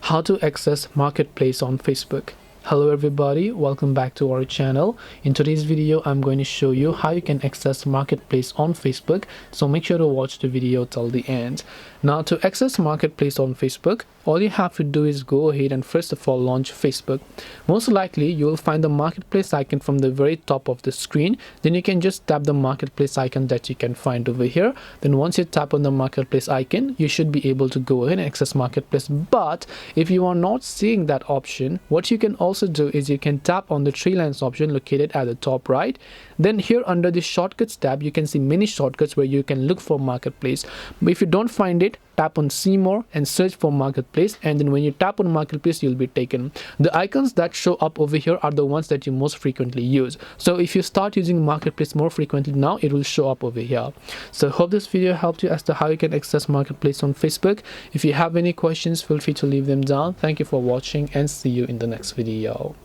How to access marketplace on Facebook. Hello everybody, welcome back to our channel. In today's video I'm going to show you how you can access marketplace on Facebook, so make sure to watch the video till the end. Now, to access marketplace on Facebook, all you have to do is go ahead and first of all launch Facebook. Most likely you will find the marketplace icon from the very top of the screen. Then you can just tap the marketplace icon that you can find over here. Then once you tap on the marketplace icon, you should be able to go ahead and access marketplace. But if you are not seeing that option, what you can also do is you can tap on the three lines option located at the top right. Then here under the shortcuts tab, you can see many shortcuts where you can look for marketplace. But if you don't find it, tap on see more and search for marketplace, and then when you tap on marketplace you'll be taken. The icons that show up over here are the ones that you most frequently use. So if you start using marketplace more frequently now, it will show up over here. So hope this video helped you as to how you can access marketplace on Facebook. If you have any questions, feel free to leave them down. Thank you for watching and see you in the next video.